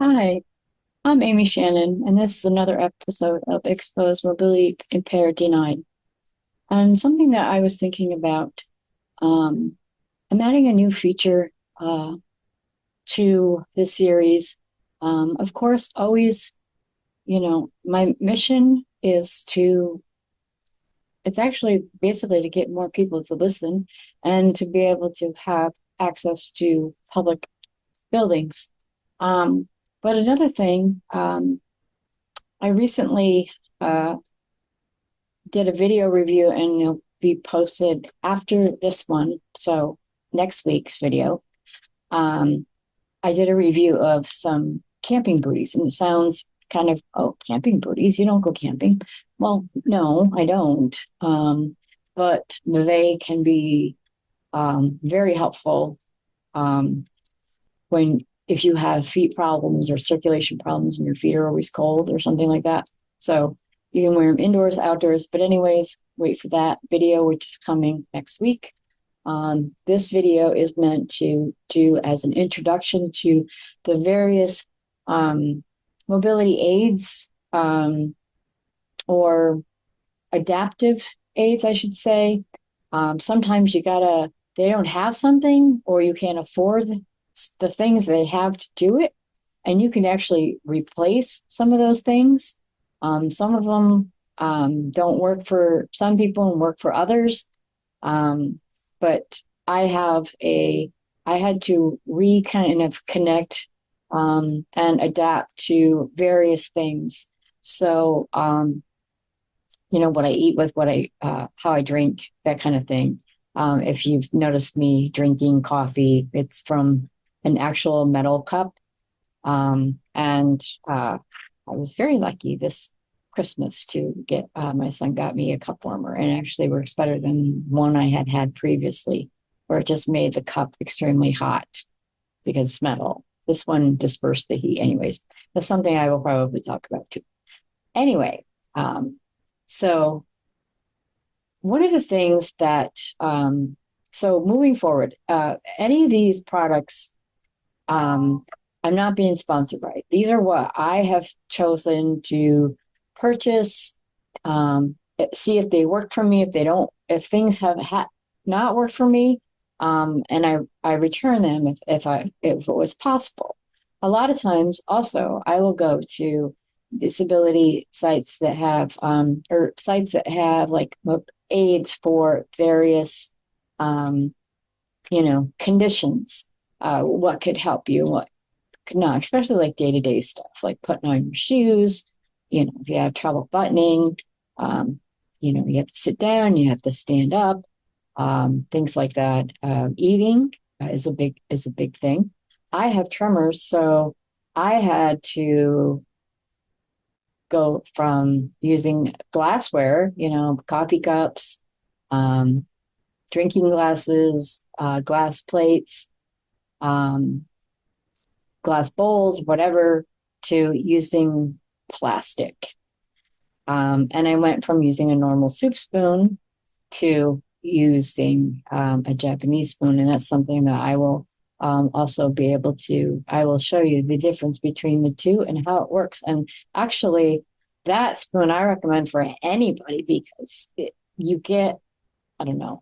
Hi, I'm Amy Shannon, and this is another episode of Exposed Mobility Impaired Denied. And something that I was thinking about, um, I'm adding a new feature to this series. Of course, always, my mission is it's actually basically to get more people to listen and to be able to have access to public buildings. Um, but another thing, I recently uh, did a video review and it'll be posted after this one. So next week's video. Um, I did a review of some camping booties and it sounds kind of, oh, camping booties, you don't go camping. Well, no, I don't. But they can be very helpful um, when if you have feet problems or circulation problems and your feet are always cold or something like that. So you can wear them indoors, outdoors. But anyways, wait for that video, which is coming next week. This video is meant to do as an introduction to the various mobility aids or adaptive aids, I should say. Sometimes they don't have something or you can't afford the things they have to do it. And you can actually replace some of those things. Some of them don't work for some people and work for others. But I have I had to kind of connect and adapt to various things. So, what I eat with how I drink, that kind of thing. If you've noticed me drinking coffee, it's from an actual metal cup. And I was very lucky this Christmas to get, my son got me a cup warmer and it actually works better than one I had had previously, where it just made the cup extremely hot because it's metal. This one dispersed the heat. Anyways, that's something I will probably talk about too. Anyway, um, so one of the things so moving forward, any of these products, um, I'm not being sponsored by. These are what I have chosen to purchase, see if they work for me. If they don't, if things have not worked for me, and I return them if it was possible. A lot of times, also, I will go to disability sites that have or sites that have like aids for various um, conditions. What could help you, what could not, especially like day-to-day stuff, like putting on your shoes, if you have trouble buttoning, um, you have to sit down, you have to stand up, things like that. Eating is a big thing. I have tremors, so I had to go from using glassware, coffee cups, um, drinking glasses, glass plates, um, glass bowls, whatever, to using plastic. And I went from using a normal soup spoon to using a Japanese spoon. And that's something that I will also be able I will show you the difference between the two and how it works. And actually, that spoon I recommend for anybody because you get, I don't know,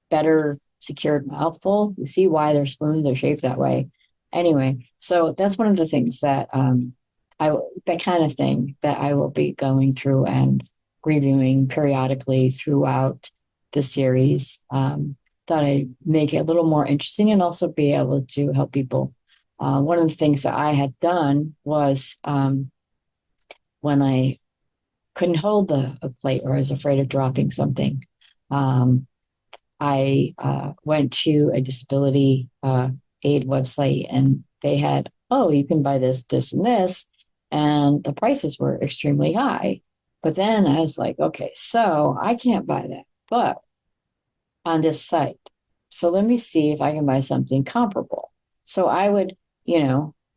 better secured mouthful. You see why their spoons are shaped that way. Anyway, so that's one of the things that kind of thing that I will be going through and reviewing periodically throughout the series. Thought I'd make it a little more interesting and also be able to help people. One of the things that I had done was when I couldn't hold a plate or I was afraid of dropping something. Um, I went to a disability aid website and they had, oh, you can buy this, this, and this. And the prices were extremely high. But then I was like, okay, so I can't buy that, but on this site. So let me see if I can buy something comparable. So I would,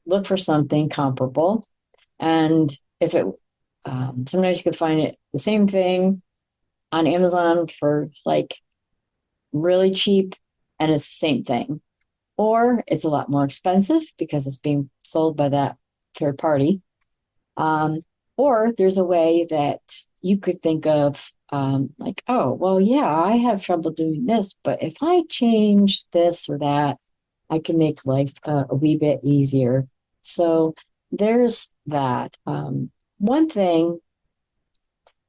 look for something comparable. And if it, sometimes you could find it the same thing on Amazon for like really cheap and it's the same thing. or it's a lot more expensive because it's being sold by that third party. Or there's a way that you could think of like, oh, well, yeah, I have trouble doing this, but if I change this or that, I can make life a wee bit easier. So there's that. One thing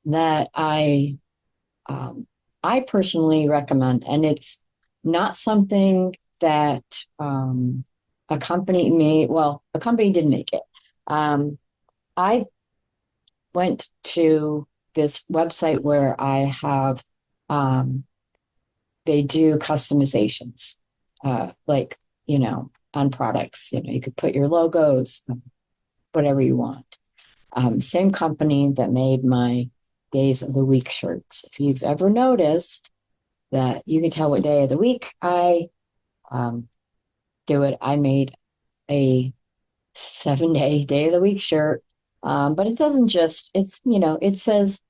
that um, I personally recommend, and it's not something that a company made. Well, a company did make it. I went to this website where I have, they do customizations, like, on products. You could put your logos, whatever you want. Same company that made my days of the week shirts. If you've ever noticed that you can tell what day of the week I um, do it, I made a 7-day of the week shirt. But it doesn't just, it says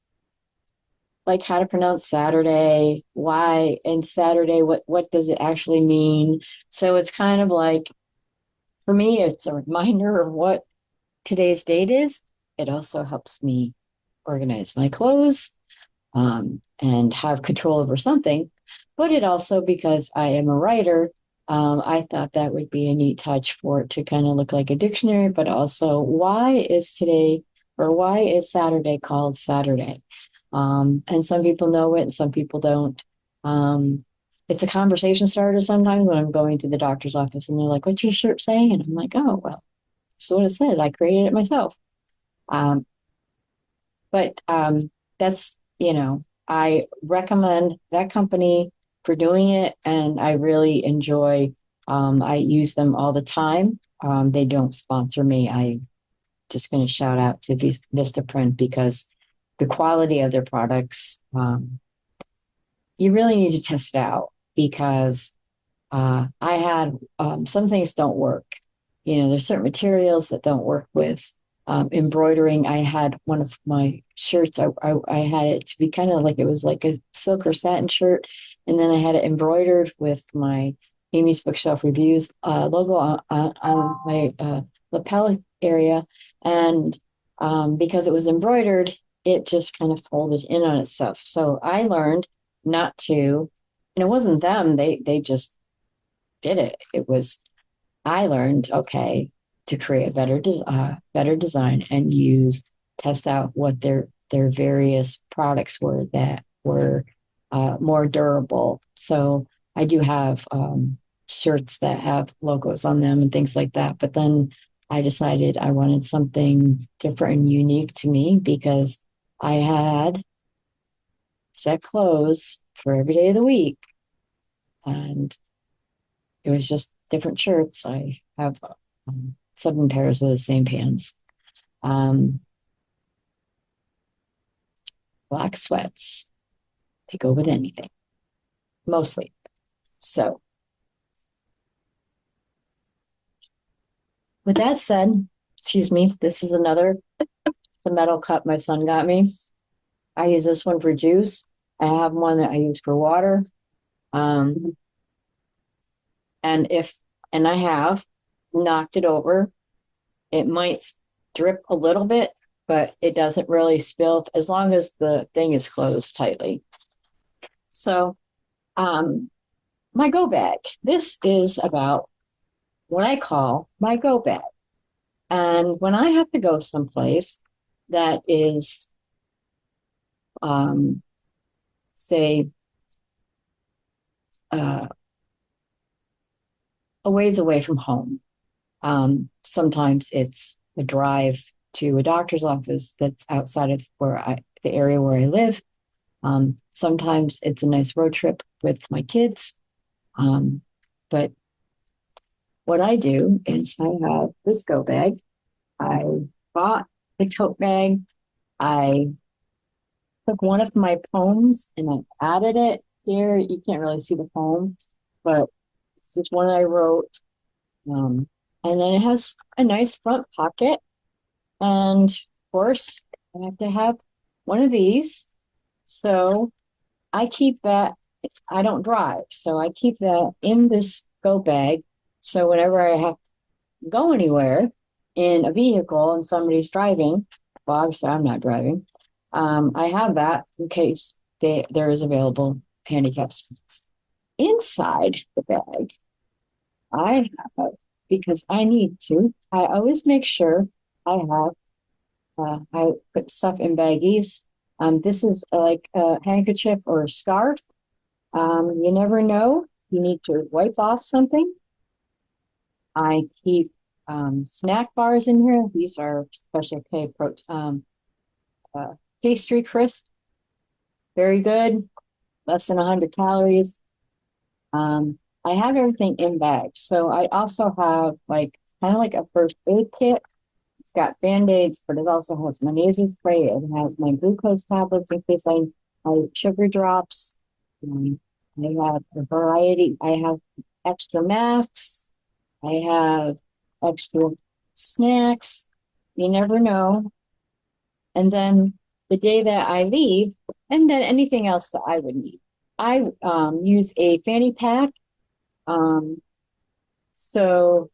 like how to pronounce Saturday, why, and Saturday, what does it actually mean? So it's kind of like, for me, it's a reminder of what today's date is. It also helps me organize my clothes and have control over something. But it also, because I am a writer, I thought that would be a neat touch for it to kind of look like a dictionary, but also why is today or why is Saturday called Saturday? And some people know it and some people don't. It's a conversation starter sometimes when I'm going to the doctor's office and they're like, what's your shirt saying? And I'm like, oh, well, that's what it said. I created it myself. Um, but that's, I recommend that company for doing it, and I really enjoy. I use them all the time. They don't sponsor me. I just going to shout out to Vistaprint because the quality of their products, you really need to test it out because I had some things don't work. There's certain materials that don't work with embroidering. I had one of my shirts, I had it to be kind of like it was like a silk or satin shirt. And then I had it embroidered with my Amy's Bookshelf Reviews logo on my lapel area. And because it was embroidered, it just kind of folded in on itself. So I learned not to, and it wasn't them, they just did it. It was, I learned, okay, to create a better design and test out what their various products were that were more durable. So I do have shirts that have logos on them and things like that. But then I decided I wanted something different and unique to me because I had set clothes for every day of the week. And it was just different shirts. I have 7 pairs of the same pants. Black sweats. They go with anything, mostly. So, with that said, excuse me, this is it's a metal cup my son got me. I use this one for juice. I have one that I use for water. Um, and I have knocked it over. It might drip a little bit, but it doesn't really spill as long as the thing is closed tightly. So, my go bag. This is about what I call my go bag. And when I have to go someplace that is, say, uh, a ways away from home, sometimes it's a drive to a doctor's office that's outside of the area where I live. Sometimes it's a nice road trip with my kids. But what I do is I have this go bag. I bought the tote bag. I took one of my poems and I added it here. You can't really see the poem, but it's just one I wrote. And then it has a nice front pocket. And of course, I have to have one of these. So I keep that. I don't drive, so I keep that in this go bag So whenever I have to go anywhere in a vehicle and somebody's driving, well, obviously I'm not driving, I have that in case there is available handicap seats. Inside the bag, I have, because I need to, I always make sure I put stuff in baggies. This is like a handkerchief or a scarf. You never know. You need to wipe off something. I keep snack bars in here. These are Special K pastry crisp. Very good. Less than 100 calories. I have everything in bags. So I also have like kind of like a first aid kit. It's got Band-Aids, but it also has my nasal spray. It has my glucose tablets in case I sugar drops. Um, I have a variety. I have extra masks. I have extra snacks. You never know. And then the day that I leave, and then anything else that I would need. I use a fanny pack. Um, so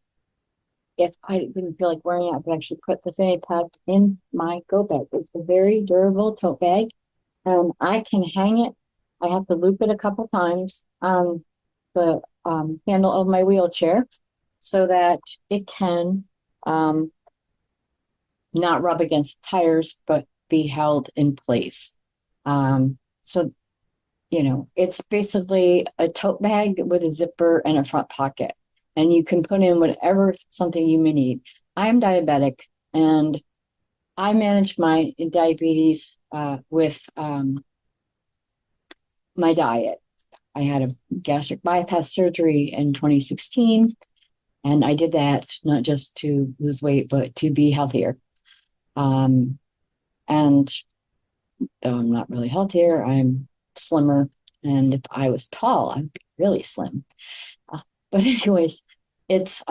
if I didn't feel like wearing it, I could actually put the fanny pack in my go bag. It's a very durable tote bag, and I can hang it. I have to loop it a couple times on the handle of my wheelchair so that it can um, not rub against tires, but be held in place. So, it's basically a tote bag with a zipper and a front pocket, and you can put in whatever something you may need. I'm diabetic, and I manage my diabetes with my diet. I had a gastric bypass surgery in 2016, and I did that not just to lose weight, but to be healthier. Um, and though I'm not really healthier, I'm slimmer. And if I was tall, I'd be really slim. But anyways, it's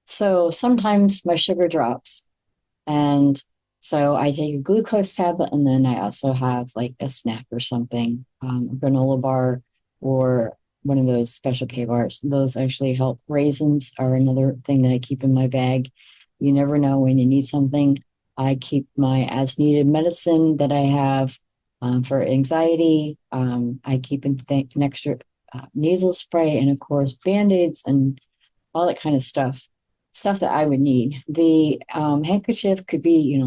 so sometimes my sugar drops. And so I take a glucose tablet, and then I also have like a snack or something, a granola bar or one of those Special K bars. Those actually help. Raisins are another thing that I keep in my bag. You never know when you need something. I keep my as needed medicine that I have for anxiety. I keep an extra nasal spray, and of course Band-Aids and all that kind of stuff that I would need. The handkerchief could be,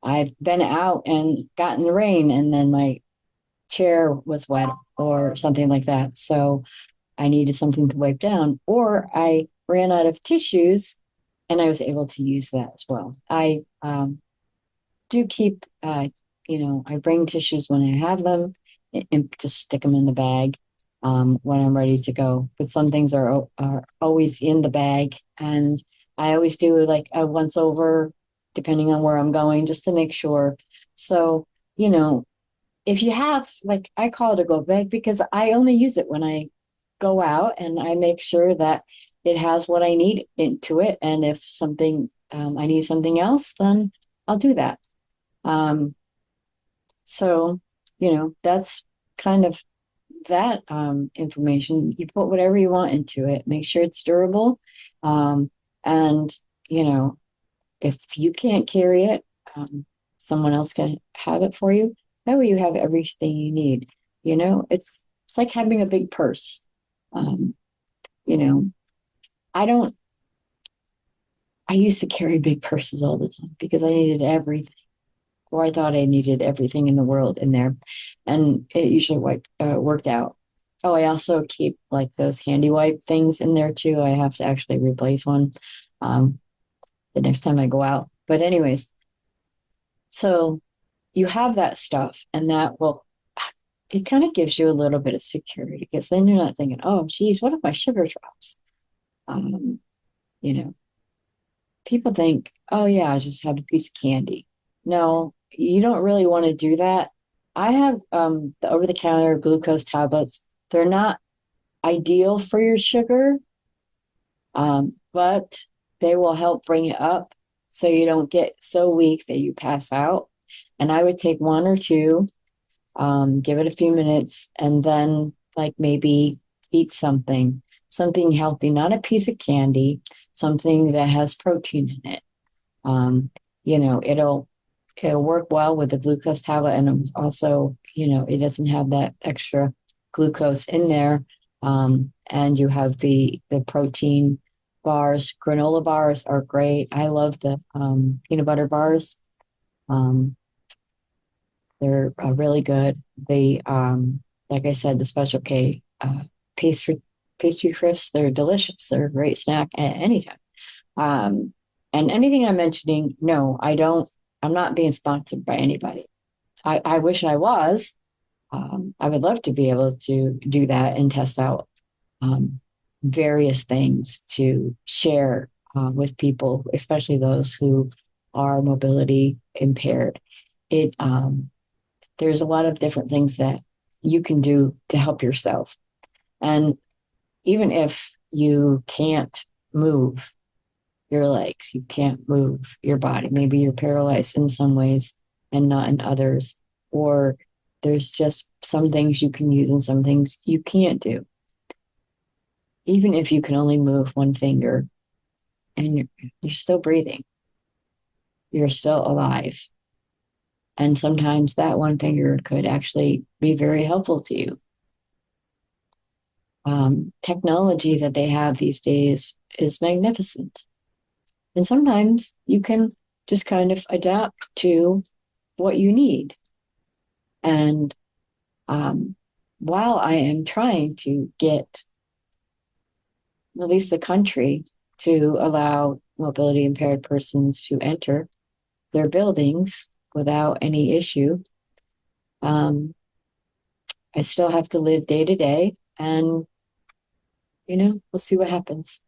I've been out and gotten the rain, and then my chair was wet or something like that. So I needed something to wipe down, or I ran out of tissues and I was able to use that as well. I do keep, I bring tissues when I have them and just stick them in the bag when I'm ready to go. But some things are always in the bag, and I always do like a once over, depending on where I'm going, just to make sure. So, if you have, like, I call it a go bag because I only use it when I go out, and I make sure that it has what I need into it. And if I need something else, then I'll do that. Um, so, that's kind of that information. You put whatever you want into it, make sure it's durable. Um, and, you know, if you can't carry it, someone else can have it for you. That way you have everything you need. It's like having a big purse. Um, you know, I don't, I used to carry big purses all the time because I needed everything, or I thought I needed everything in the world in there. And it usually worked out. Oh, I also keep like those handy wipe things in there too. I have to actually replace one um, the next time I go out. But anyways, so you have that stuff, and it kind of gives you a little bit of security because then you're not thinking, oh, geez, what if my sugar drops? Um, you know, People think, oh, yeah, I just have a piece of candy. No, you don't really want to do that. I have the over the counter glucose tablets. They're not ideal for your sugar, but they will help bring it up so you don't get so weak that you pass out. And I would take one or two, give it a few minutes, and then like maybe eat something. something healthy, not a piece of candy, something that has protein in it. Um, it'll work well with the glucose tablet, and also, it doesn't have that extra glucose in there. And you have the protein bars. Granola bars are great. I love the peanut butter bars. Um, they're really good. Like I said, the Special K pastry crisps, they're delicious. They're a great snack at any time. Um, and anything I'm mentioning, no, I don't. I'm not being sponsored by anybody. I wish I was. I would love to be able to do that and test out um, various things to share with people, especially those who are mobility impaired. It There's a lot of different things that you can do to help yourself, and even if you can't move your legs, you can't move your body. Maybe you're paralyzed in some ways and not in others, or there's just some things you can use and some things you can't do. Even if you can only move one finger and you're still breathing, you're still alive. And sometimes that one finger could actually be very helpful to you. Technology that they have these days is magnificent. And sometimes you can just kind of adapt to what you need. And while I am trying to get at least the country to allow mobility impaired persons to enter their buildings without any issue, I still have to live day to day, and we'll see what happens.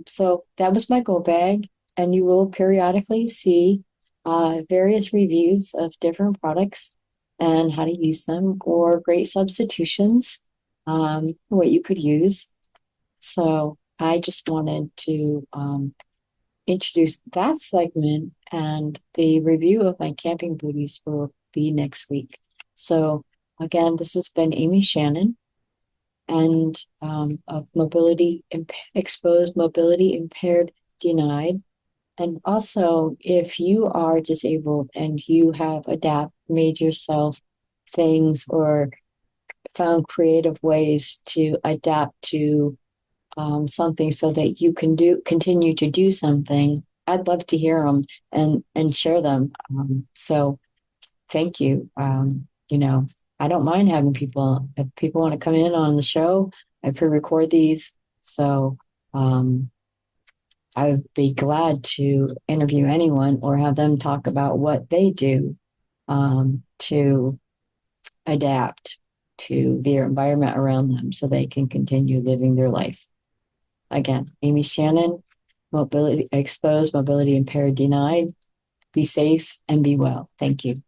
So that was my go bag, and you will periodically see various reviews of different products and how to use them, or great substitutions, what you could use. So I just wanted to introduce that segment, and the review of my camping booties will be next week. So again, this has been Amy Shannon, and of exposed, mobility impaired, denied. And also, if you are disabled and you have made yourself things or found creative ways to adapt to something so that you can continue to do something, I'd love to hear them and share them. So thank you. I don't mind having people, if people want to come in on the show, I pre-record these. So I would be glad to interview anyone or have them talk about what they do to adapt to their environment around them so they can continue living their life. Again, Amy Shannon, mobility impaired, denied. Be safe and be well. Thank you.